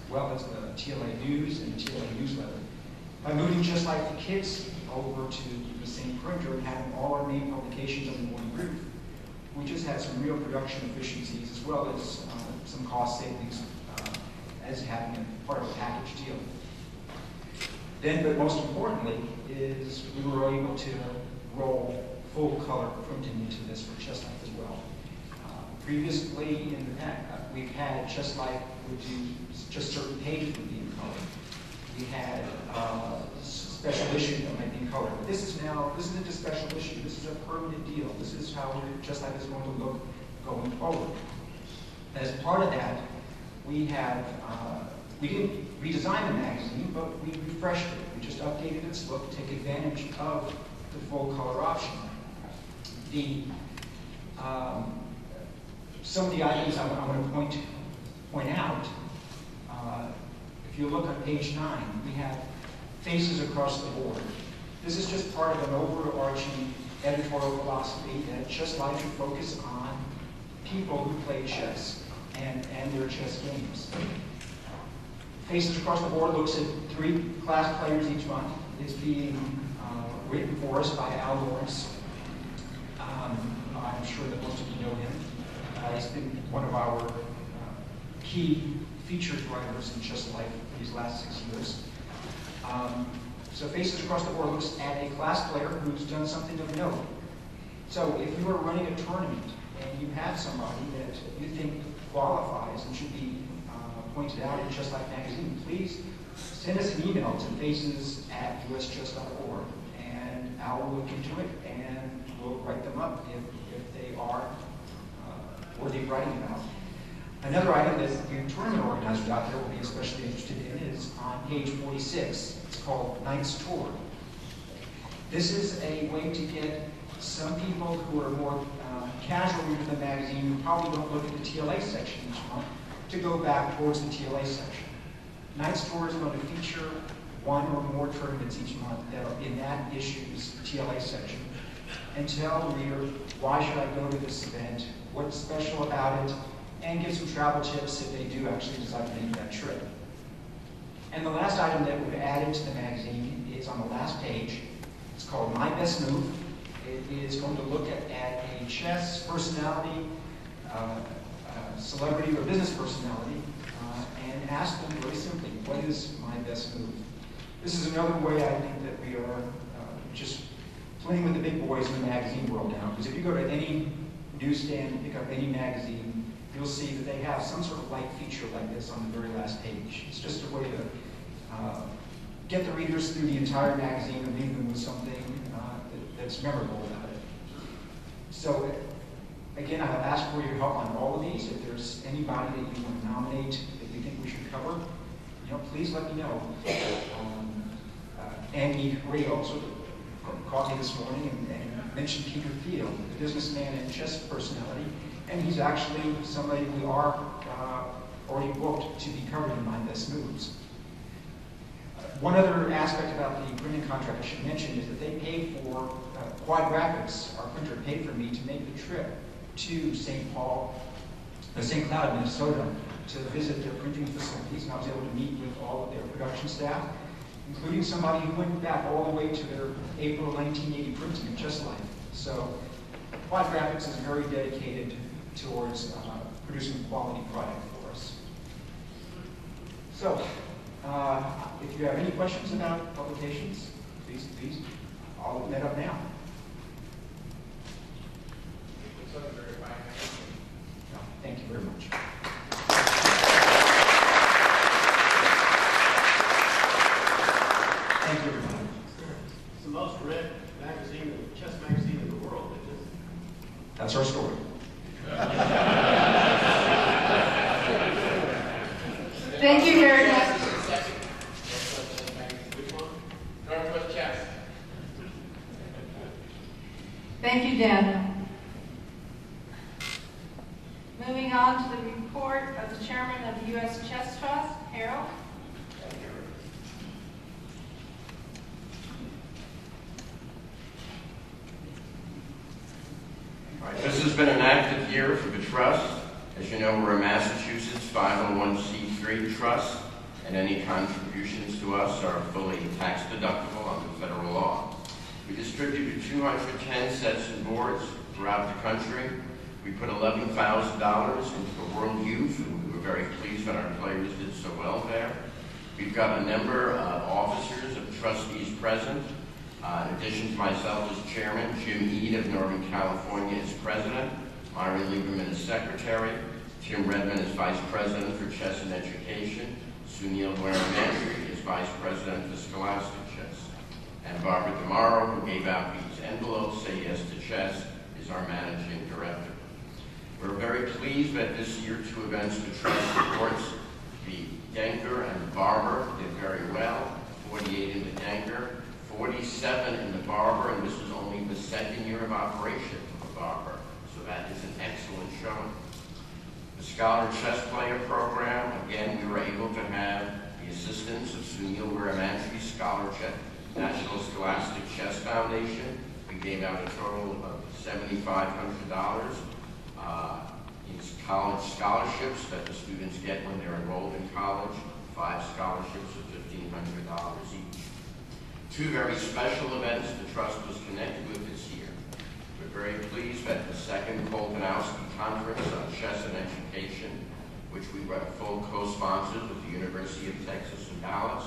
well as the TLA News and the TLA newsletter. By moving Just Like the Kids over to the same printer and having all our main publications under one roof, we just had some real production efficiencies as well as some cost savings as having a part of a package deal. Then, but most importantly, is we were able to roll full color printing into this for Just Like as well. Previously, in the past, we've had Just Like would do just certain pages would be in color. We had special issue that might be in color. But this isn't a special issue. This is a permanent deal. This is how Just Like is going to look going forward. As part of that, we have, we didn't redesign the magazine, but we refreshed it. We just updated its look to take advantage of the full color option. Some of the items I want to point out, if you look on page 9, we have faces across the board. This is just part of an overarching editorial philosophy that Just Like to focus on people who play chess and their chess games. Faces Across the Board looks at 3 class players each month. It's being written for us by Al Lawrence. I'm sure that most of you know him. He's been one of our key featured writers in Just Like for these last 6 years. So Faces Across the Board looks at a class player who's done something of note. So if you are running a tournament and you have somebody that you think qualifies and should be pointed out in Just Like magazine, please send us an email to faces@usjust.org, and Al will look into it and we'll write them up if they are worthy of writing about. Another item that the tournament organizers out there will be especially interested in is on page 46. It's called Knight's Tour. This is a way to get some people who are more casual readers of the magazine, who probably don't look at the TLA section each month, to go back towards the TLA section. Knight's Tour is going to feature 1 or more tournaments each month that are in that issue's TLA section, and tell the reader, why should I go to this event, what's special about it, and give some travel tips if they do actually decide to make that trip. And the last item that we've added to the magazine is on the last page. It's called My Best Move. It is going to look at a chess personality, celebrity or business personality, and ask them very simply, what is my best move? This is another way I think that we are just playing with the big boys in the magazine world now. Because if you go to any newsstand and pick up any magazine, you'll see that they have some sort of light feature like this on the very last page. It's just a way to get the readers through the entire magazine and leave them with something that's memorable about it. So, again, I'll ask for your help on all of these. If there's anybody that you want to nominate that you think we should cover, please let me know. Andy Ray also called me this morning and mentioned Peter Field, the businessman and chess personality, and he's actually somebody we are already booked to be covered in My Best Moves. One other aspect about the printing contract I should mention is that they paid for Quad Graphics, our printer paid for me to make the trip to St. Cloud, Minnesota, to visit their printing facilities, and I was able to meet with all of their production staff, including somebody who went back all the way to their April 1980 printing of Just Like. So Quad Graphics is very dedicated towards producing a quality product for us. So, if you have any questions about publications, please, I'll open that up now. No, thank you very much. Thank you, everybody. It's the most read magazine, chess magazine in the world, isn't it? That's our story. Thank you very much. Which one? Northwest Chess. Thank you, Dan. Moving on to the report of the chairman of the U.S. Chess Trust, Harold. All right, this has been an active year for the trust. As you know, we're a Massachusetts 501c3 trust. and any contributions to us are fully tax deductible under federal law. We distributed 210 sets and boards throughout the country. We put $11,000 into the World Youth, and we were very pleased that our players did so well there. We've got a number of officers and trustees present. In addition to myself as chairman, Jim Eade of Northern California is president, Myron Lieberman is secretary, Tim Redmond is vice president for chess and education, Sunil Guaramantry is vice president for scholastic chess, and Barbara DeMauro, who gave out these envelopes, Say Yes to Chess, is our managing director. We're very pleased that this year 2 events the trust supports. The Denker and the Barber did very well, 48 in the Denker, 47 in the Barber, and this is only the second year of operation of the Barber, so that is an excellent showing. The Scholar Chess Player Program, again, we were able to have the assistance of Sunil Guaramantry's Scholar National Scholastic Chess Foundation. We gave out a total of $7,500 in college scholarships that the students get when they're enrolled in college, 5 scholarships of $1,500 each. 2 very special events the Trust was connected with this year. We're very pleased that the 2nd Koltanowski Conference on Chess and Education, which we were full co-sponsors with the University of Texas in Dallas,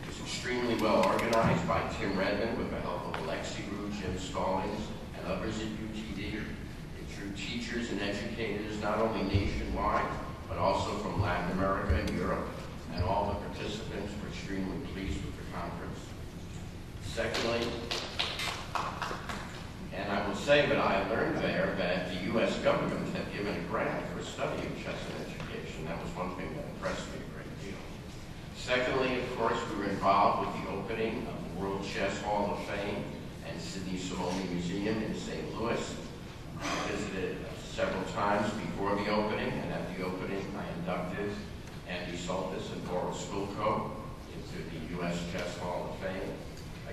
was extremely well organized by Tim Redmond with the help of Alexi Rue, Jim Stallings, and others at UTD. It drew teachers and educators not only nationwide, but also from Latin America and Europe, and all the participants were extremely pleased with the conference. Secondly, and I will say that I learned there that the U.S. government had given a grant for studying chess and education. That was one thing that impressed me a great deal. Secondly, of course, we were involved with the opening of the World Chess Hall of Fame and Sidney Simone Museum in St. Louis. I visited several times before the opening, and at the opening I inducted Andy Soltis and Boris Spulko into the U.S. Chess Hall of Fame.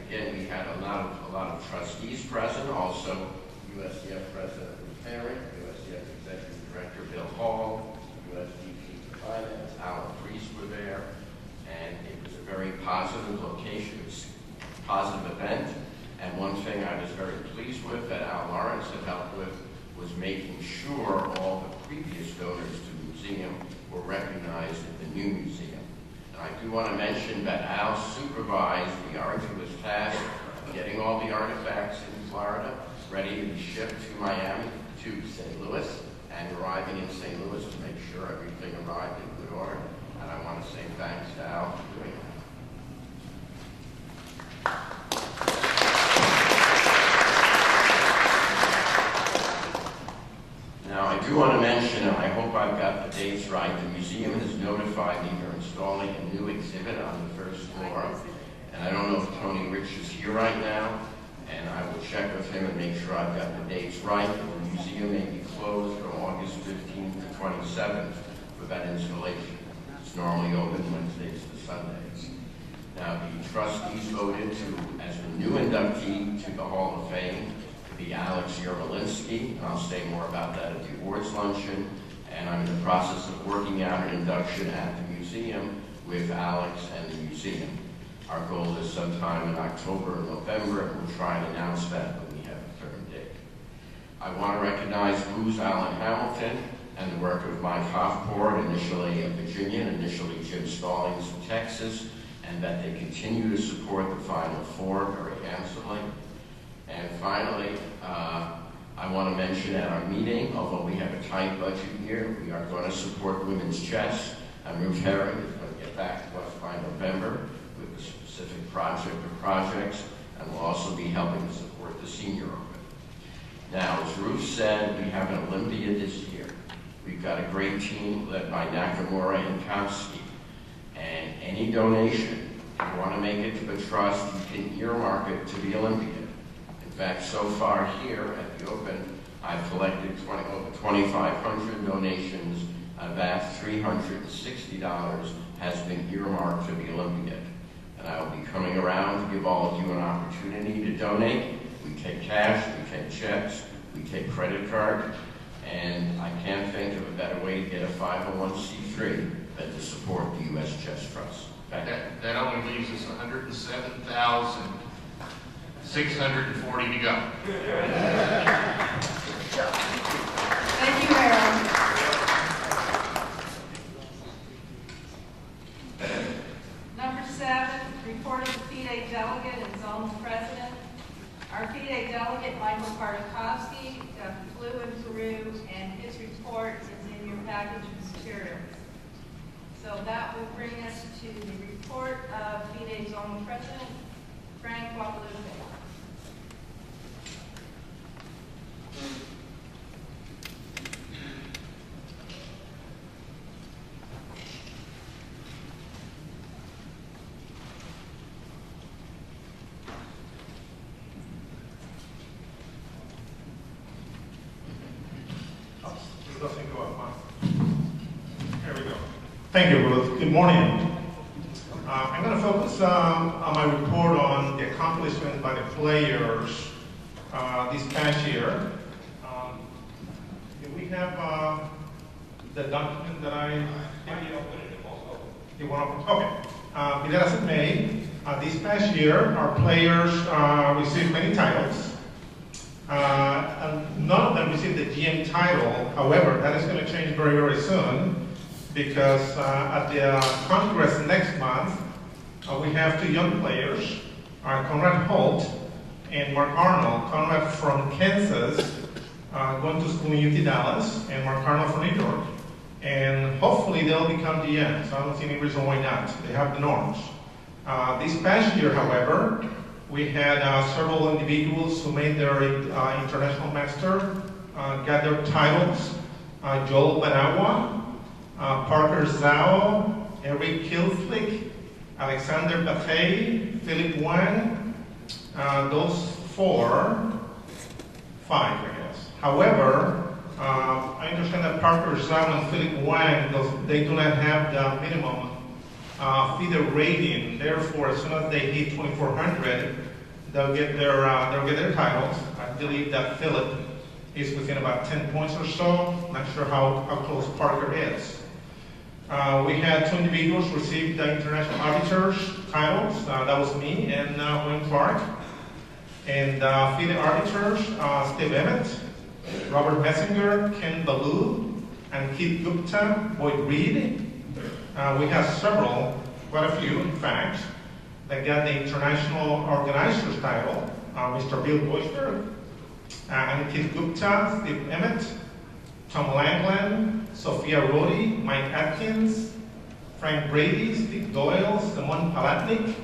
Again, we had a lot of trustees present, also USCF President Ruth Herring, USCF Executive Director Bill Hall, US VP for Finance, Alan Priest were there, and it was a very positive location. It was a positive event, and one thing I was very pleased with that Al Lawrence had helped with was making sure all the previous donors to the museum were recognized at the new museum. And I do want to mention that Al supervised the arduous task of getting all the artifacts in Florida ready to be shipped to Miami, to St. Louis, and arriving in St. Louis to make sure everything arrived in good order. And I want to say thanks to Al for doing that. Now, I do want to mention, and I hope I've got the dates right, the museum has notified me they're installing a new exhibit on the 1st floor. And I don't know if Tony Rich is here right now, and I will check with him and make sure I've got the dates right. The museum may be closed from August 15th to 27th for that installation. It's normally open Wednesdays to Sundays. Now, the trustees voted to, as the new inductee to the Hall of Fame, be Alex Yermolinsky. I'll say more about that at the awards luncheon. And I'm in the process of working out an induction at the museum with Alex and the museum. Our goal is sometime in October or November, and we'll try and announce that when we have a firm date. I want to recognize Booz Allen Hamilton and the work of Mike Hofport, initially of Virginia, and initially Jim Stallings of Texas, and that they continue to support the Final Four very handsomely. And finally, I want to mention at our meeting, although we have a tight budget here, we are going to support women's chess, and Ruth Herring is going to get back to us by November with a specific project or projects, and we'll also be helping to support the Senior Open. Now, as Ruth said, we have an Olympia this year. We've got a great team led by Nakamura and Kowski, and any donation, if you want to make it to the trust, you can earmark it to the Olympia. In fact, so far here at the Open, I've collected over 2,500 donations. About $360 has been earmarked for the Olympiad. And I will be coming around to give all of you an opportunity to donate. We take cash, we take checks, we take credit card, and I can't think of a better way to get a 501c3 than to support support the U.S. Chess Trust. Thank you. That only leaves us 107,640 to go. Thank you, Harold. Number 7, report of the FIDE delegate and zone president. Our FIDE delegate, Michael Kartakowski, flew in Peru, and his report is in your package of materials. So that will bring us to the report of FIDE zone president, Frank Guadalupe. Thank you, Ruth. Good morning. I'm going to focus on my report on the accomplishments by the players this past year. We have the document that you want to okay. Be that as it may, this past year our players received many titles. And none of them received the GM title. However, that is going to change very, very soon, because at the Congress next month, we have 2 young players, Conrad Holt and Mark Arnold. Conrad from Kansas, going to school in UT Dallas, and Mark Arnold from New York. And hopefully they'll become GMs. So I don't see any reason why not. They have the norms. This past year, however, we had several individuals who made their international master, got their titles. Joel Banawa, Parker Zhao, Eric Kilflick, Alexander Bafei, Philip Wang, those 5, I guess. However, I understand that Parker Zhao and Philip Wang, they do not have the minimum FIDE rating. Therefore, as soon as they hit 2,400, they'll get their titles. I believe that Philip is within about 10 points or so. Not sure how close Parker is. We had 2 individuals receive the international arbiters titles. That was me and William Clark. And FIDE arbiters, Steve Emmett, Robert Messinger, Ken Ballou, and Keith Gupta, Boyd Reed. We have quite a few, in fact, that got the international organizers title. Mr. Bill Boisberg, and Keith Gupta, Steve Emmett, Tom Langland, Sophia Rodi, Mike Atkins, Frank Brady, Steve Doyle, Simon Palatnik,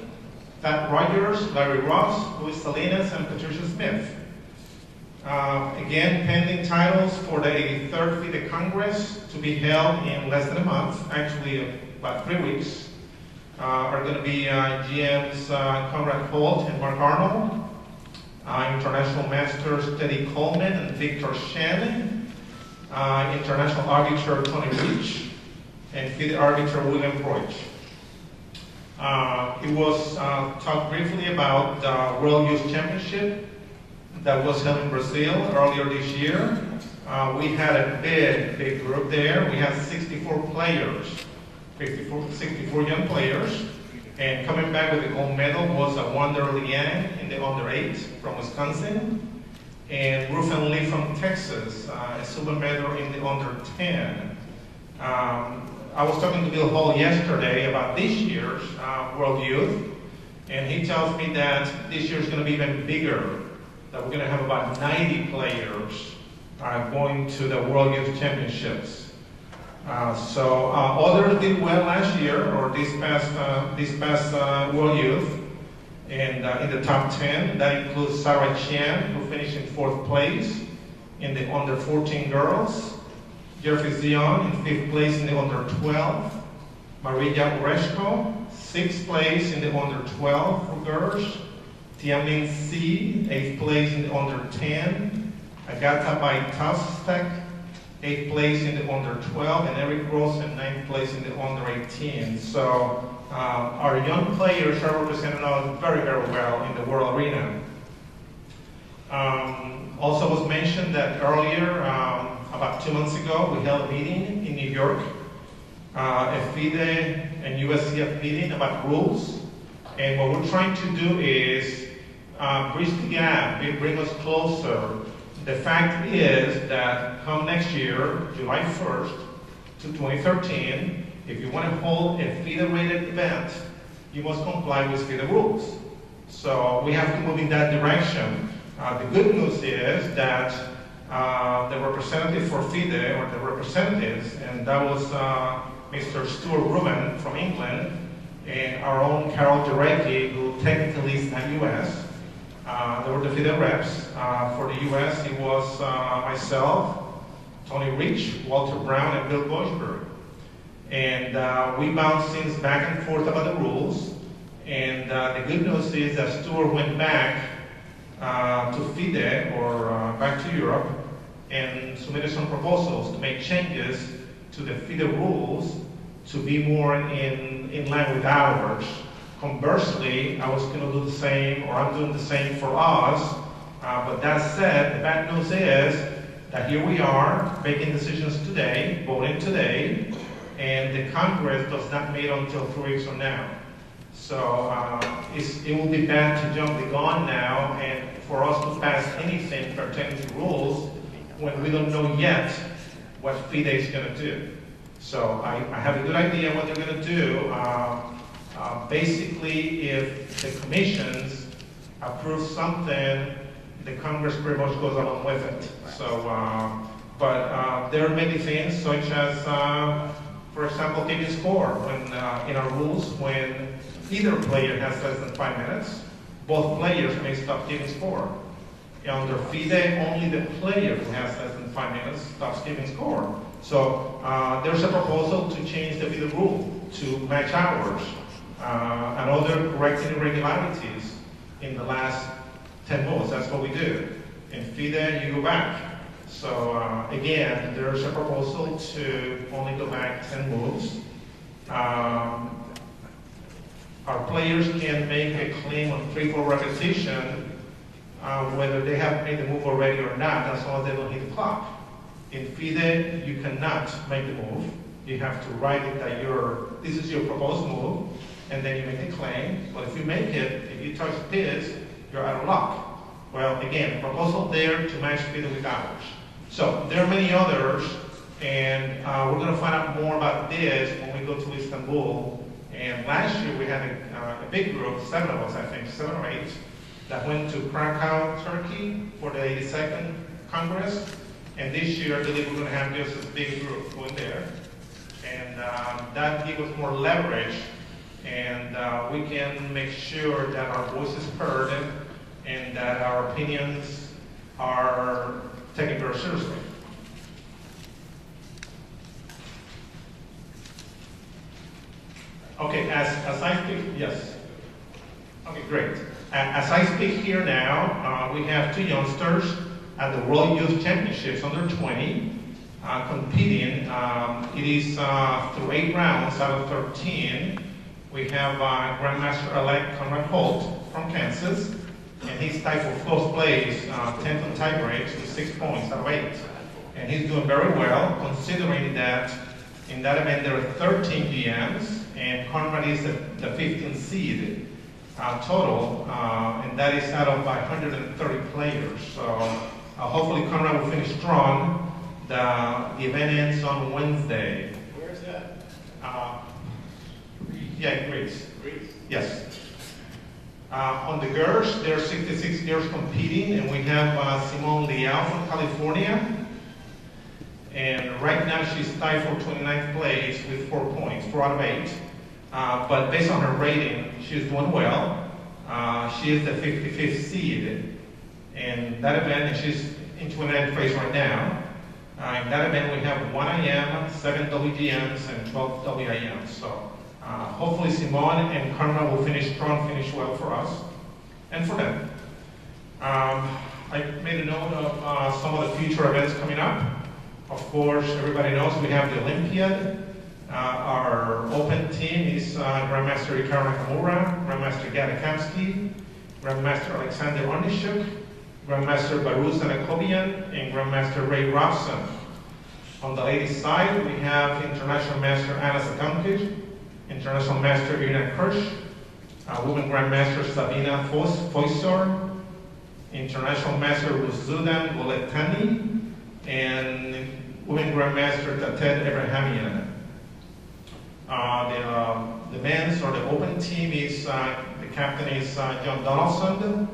Pat Rogers, Larry Ross, Luis Salinas, and Patricia Smith. Again, pending titles for the 83rd FIDE Congress to be held in less than a month, actually about 3 weeks, are going to be GMs Conrad Holt and Mark Arnold, International Masters Teddy Coleman and Victor Shannon, International Arbiter Tony Rich, and FIDE Arbiter William Broich. It was talked briefly about the World Youth Championship that was held in Brazil earlier this year. We had a big group there. We had 64 players, 64 young players. And coming back with the gold medal was Wanda Liang in the under-8 from Wisconsin, and Rufen Lee from Texas, a silver medal in the under-10. I was talking to Bill Hall yesterday about this year's World Youth, and he tells me that this year's going to be even bigger, that we're going to have about 90 players going to the World Youth Championships. So others did well last year, or this past World Youth, and in the top 10, that includes Sarah Chen, who finished in 4th place in the under 14 girls, Jeffrey Zion in 5th place in the under 12, Maria Oreshko, 6th place in the under 12 for girls, Tiamin C, 8th place in the under 10, Agata Baitastek, 8th place in the under 12, and Eric Rosen, 9th place in the under 18. So our young players are represented us very, very well in the world arena. Also was mentioned that earlier, about 2 months ago, we held a meeting in New York a FIDE and USCF meeting about rules. And what we're trying to do is bridge the gap, bring us closer. The fact is that come next year, July 1st to 2013, if you want to hold a FIDE-rated event, you must comply with FIDE rules. So we have to move in that direction. The good news is that the representative for FIDE, or the representatives, and that was Mr. Stuart Rubin from England, and our own Carol Jarecki, who technically is not U.S. They were the FIDE reps. For the U.S., it was myself, Tony Rich, Walter Brown, and Bill Boschberg. And we bounced things back and forth about the rules. And the good news is that Stuart went back to FIDE, or back to Europe, and submitted some proposals to make changes to the FIDE rules to be more in line with ours. Conversely, I was going to do the same, or I'm doing the same for us. But that said, the bad news is that here we are making decisions today, voting today, and the Congress does not meet until 3 weeks from now. So it will be bad to jump the gun now and for us to pass anything pertaining to rules when we don't know yet what FIDE is going to do. So I have a good idea what they're going to do. Basically, if the commissions approve something, the Congress pretty much goes along with it. So, but there are many things, such as, for example, keeping score. When in our rules, when either player has less than 5 minutes, both players may stop keeping score. Under FIDE, only the player who has less than 5 minutes stops keeping score. So there's a proposal to change the FIDE rule to match ours, and other correcting irregularities in the last 10 moves. That's what we do. In FIDE, you go back. So again, there's a proposal to only go back 10 moves. Our players can make a claim on 3-4 repetition, whether they have made the move already or not, as long as they don't hit the clock. In FIDE, you cannot make the move. You have to write it that this is your proposed move, and then you make the claim. But if you make it, if you touch this, you're out of luck. Well, again, proposal there to match FIDE with ours. So there are many others, and we're going to find out more about this when we go to Istanbul. And last year we had a big group, 7 of us, I think, 7 or 8, that went to Krakow, Turkey for the 82nd Congress. And this year I believe we're going to have just as big a group going there. And that gives us more leverage, and we can make sure that our voice is heard and that our opinions are taken very seriously. Okay, as I speak, yes. Okay, great. As I speak here now, we have 2 youngsters at the World Youth Championships under 20 competing. It is through 8 rounds out of 13. We have Grandmaster-elect Conrad Holt from Kansas, and he's tied for close place, 10th on tie breaks with 6 points out of 8. And he's doing very well, considering that in that event there are 13 GMs, and Conrad is the 15th seed total, and that is out of 130 players. So hopefully Conrad will finish strong. The event ends on Wednesday. Where is that? Yeah, Greece. Greece? Yes. On the girls, there are 66 girls competing, and we have Simone Liao from California. And right now she's tied for 29th place with 4 points, 4 out of 8. But based on her rating, she's doing well. She is the 55th seed in that event, and she's in 29th place right now. In that event, we have 1 IM, 7 WGMs, and 12 WIMs. So hopefully Simone and Karma will finish strong, finish well for us and for them. I made a note of some of the future events coming up. Of course, everybody knows we have the Olympiad. Our open team is Grandmaster Ricardo Nakamura, Grandmaster Gada Kamsky, Grandmaster Alexander Onishuk, Grandmaster Baruch Zanakobian, and Grandmaster Ray Robson. On the ladies' side, we have International Master Anna Sakamkic, International Master Irina Kirsch, Women Grandmaster Sabina Foysor, International Master Ruzudan Goletani, and Women Grandmaster Tated Abrahamian. The men's or the open team is, the captain is John Donaldson,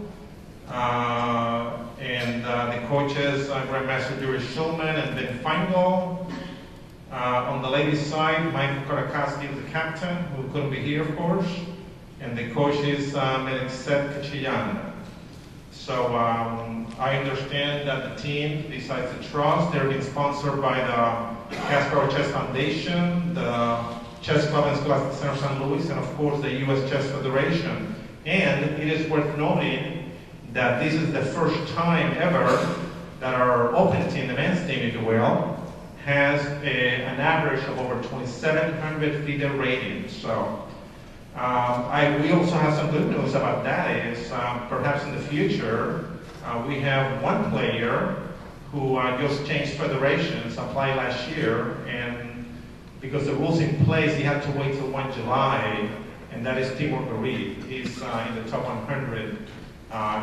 and the coaches, Grandmaster Juris Schulman and Ben Feingold. On the ladies' side, Michael Korakowski is the captain, who couldn't be here, of course, and the coach is Melixet Kachiyan. So I understand that the team, besides the trust, they're being sponsored by the Kasparov Chess Foundation, the Chess Club and Scholastic Center St. Louis, and of course the U.S. Chess Federation. And it is worth noting that this is the first time ever that our open team, the men's team, if you will, has an average of over 2,700 FIDE ratings. So we also have some good news about that is perhaps in the future we have one player who just changed federations, applied last year, and because the rules in place, he had to wait till 1 July, and that is Timur Garid. He's in the top 100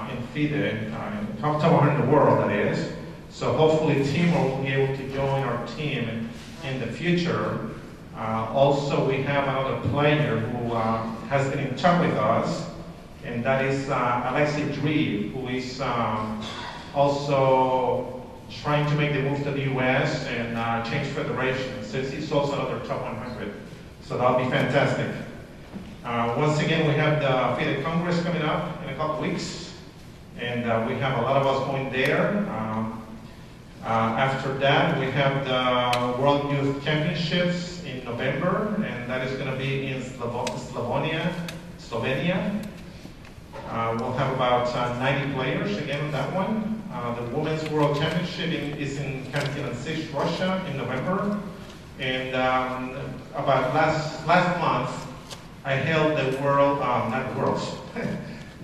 in FIDE, top 100 in the world, that is. So hopefully Timur will be able to join our team in the future. Also, we have another player who has been in touch with us, and that is Alexei Driv, who is also trying to make the move to the U.S. and change federations. So he's also another top 100. So that'll be fantastic. Once again, we have the FIDE Congress coming up in a couple weeks, and we have a lot of us going there. After that, we have the World Youth Championships in November, and that is going to be in Slovenia. We'll have about 90 players again on that one. The Women's World Championship is in Khanty-Mansiysk, Russia in November. And about last month, I held the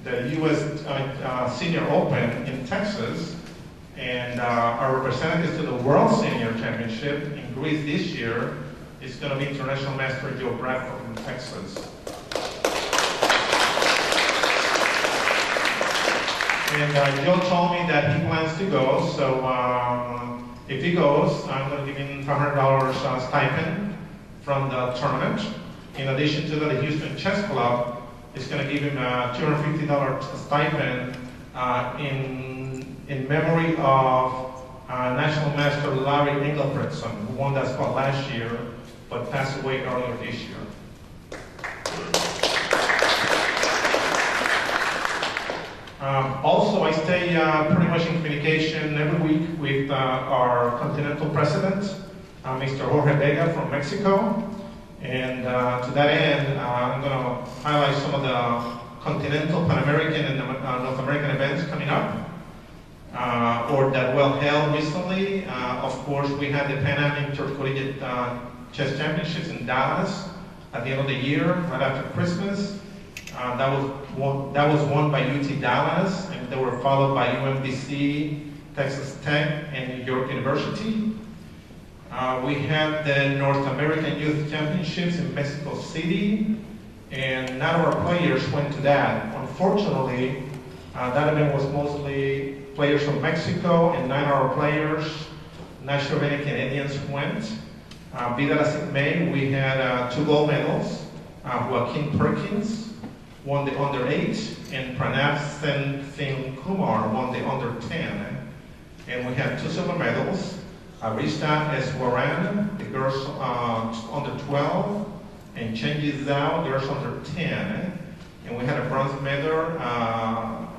the U.S. Senior Open in Texas. And our representatives to the World Senior Championship in Greece this year is going to be International Master Joe Bradford from Texas. And Joe told me that he plans to go, so if he goes, I'm going to give him $500 stipend from the tournament. In addition to that, the Houston Chess Club is going to give him a $250 stipend in memory of National Master Larry Engelbretson, who won that spot last year, but passed away earlier this year. Also, I stay pretty much in communication every week with our Continental President, Mr. Jorge Vega from Mexico. And to that end, I'm going to highlight some of the Continental, Pan American, and North American events coming up. Or that were held recently. Of course, we had the Pan Am Intercollegiate Chess Championships in Dallas at the end of the year, right after Christmas. That was won by UT Dallas, and they were followed by UMBC, Texas Tech, and New York University. We had the North American Youth Championships in Mexico City, and none of our players went to that. Unfortunately, that event was mostly players from Mexico, and 9 of our players, National Canadians, went. Be that as it may, we had 2 gold medals. Joaquin Perkins won the under 8, and Pranav Sen Kumar won the under 10. And we had 2 silver medals. Arista Eswaran, the girls under 12, and Chenji Zhao, girls under 10. And we had a bronze medal,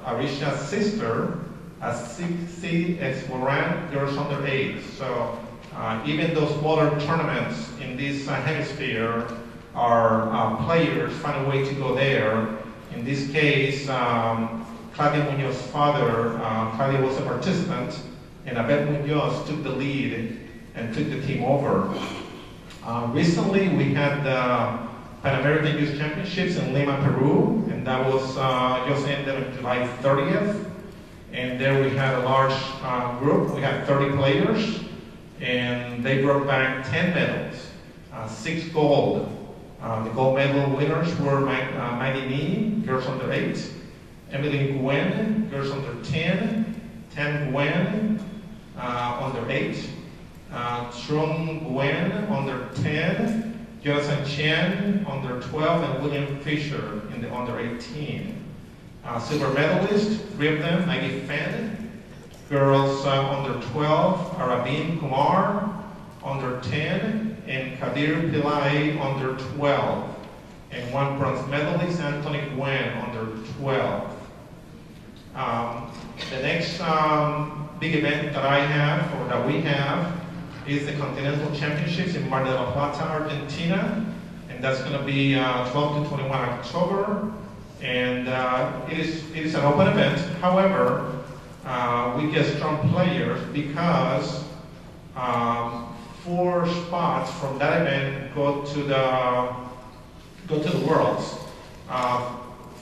Arisha's sister, Asixi Eswaran, girls under 8. So even those smaller tournaments in this hemisphere, our players find a way to go there. In this case, Claudia Munoz's father, Claudia was a participant, and Abel Munoz took the lead and took the team over. Recently, we had the Pan American Youth Championships in Lima, Peru, and that was just ended on July 30th. And there we had a large group. We had 30 players, and they brought back 10 medals, 6 gold. The gold medal winners were Maggie Nee, girls under 8, Emily Gwen, girls under 10, Tan Gwen, under 8, Trung Gwen, under 10, Jonathan Chen, under 12, and William Fisher in the under 18. Silver medalists, 3 of them, Maggie Fenn, girls under 12, Arabin Kumar, under 10, and Kadir Pillai, under 12. And 1 bronze medalist, Anthony Gwen, under 12. The next big event that I have, or that we have, is the Continental Championships in Mar del Plata, Argentina. And that's going to be 12 to 21 October. And it is an open event. However, we get strong players because 4 spots from that event go to the Worlds.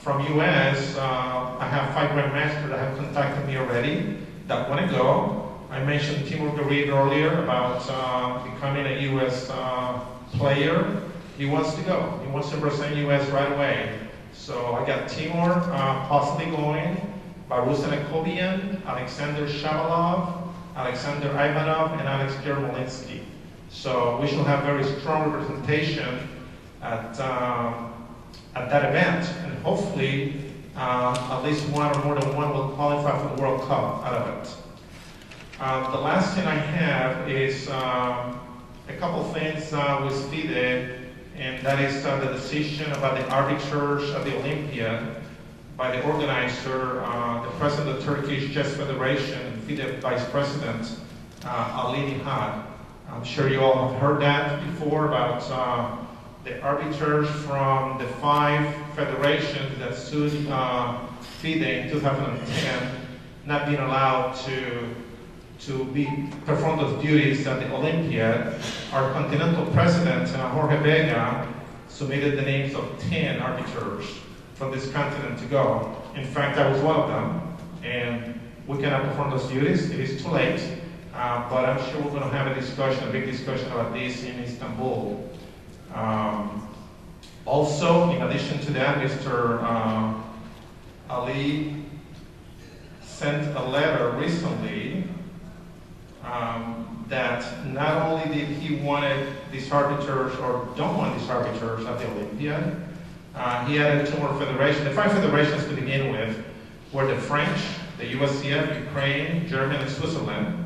From US, I have 5 grandmasters that have contacted me already that want to go. I mentioned Timur Garid earlier about becoming a US player. He wants to go. He wants to represent US right away. So I got Timur possibly going, Barusan Akobian, Alexander Shabalov, Alexander Ivanov, and Alex Yermolinsky. So we shall have very strong representation at that event, and hopefully at least 1 or more than 1 will qualify for the World Cup out of it. The last thing I have is a couple things with FIDE, and that is the decision about the arbiters of the Olympiad by the organizer, the president of the Turkish Chess Federation, FIDE Vice President, Ali Nihat. I'm sure you all have heard that before about the arbiters from the 5 federations that sued FIDE in 2010 not being allowed to perform those duties at the Olympiad. Our continental president, Jorge Vega, submitted the names of 10 arbiters from this continent to go. In fact, I was one of them, and we cannot perform those duties. It is too late, but I'm sure we're going to have a big discussion about this in Istanbul. Also, in addition to that, Mr. Ali sent a letter recently that not only did he wanted these arbiters, or don't want these arbiters at the Olympiad, he added 2 more federations. The 5 federations to begin with were the French, the USCF, Ukraine, Germany, and Switzerland.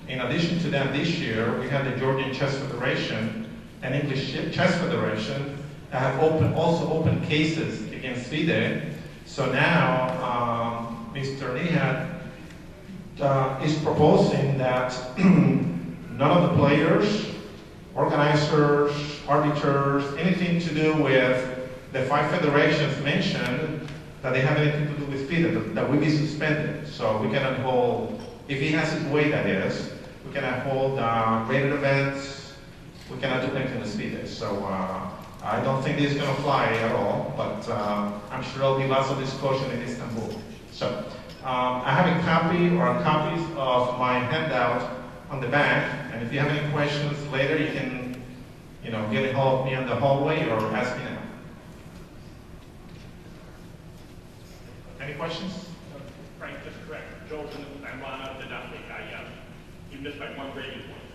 In addition to that, this year, we had the Georgian Chess Federation and English Chess Federation that have also opened cases against FIDE. So now, Mr. Nihat is proposing that none of the players, organizers, arbiters, anything to do with the 5 federations mentioned, that they have anything to do with FIDE, that we be suspended. So we cannot hold, if he has his way, that is, we cannot hold rated events, we cannot do anything with FIDE. So I don't think this is going to fly at all, but I'm sure there'll be lots of discussion in Istanbul. So I have a copy or copies of my handout on the back, and if you have any questions later, you can, get a hold of me in the hallway or ask me now. Any questions? Frank, just correct. Jordan, Atlanta did not make he missed by 1 grading point.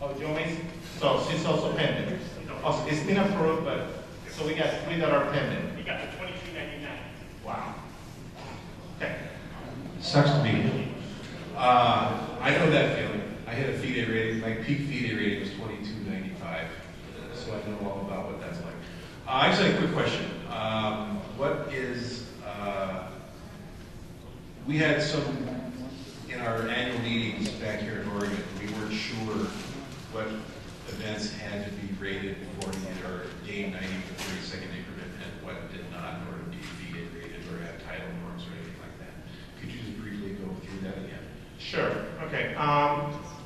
Oh, Joey? So she's also pending. Also, it's been approved, but so we got 3 that are pending. He got the 22.99. Wow. Okay. Sucks to be. I know that feeling. I had a FIDE rating. My peak FIDE rating was 22.95, so I know all about what that's like. I just had a quick question. What is we had some in our annual meetings back here in Oregon. We weren't sure what events had to be rated before we did our game 90 to 30-second increment and what did not, or be FIDE rated or have title norms or anything like that. Could you just briefly go through that again? Sure. Okay.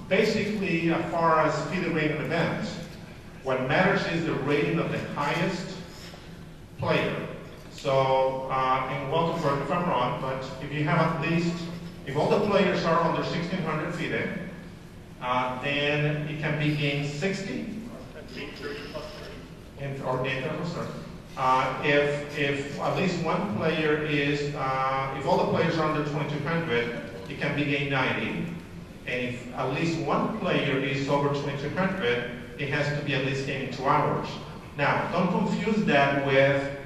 Basically, as far as FIDE rated events, what matters is the rating of the highest player. So, and welcome correct if I'm wrong, but if you have at least, if all the players are under 1600 FIDE, then it can be gained 60. Gain 30 plus 30. Or gain 30%. If at least one player is, if all the players are under 2,200, it can be gained 90. And if at least one player is over 2,200, it has to be at least gaining 2 hours. Now, don't confuse that with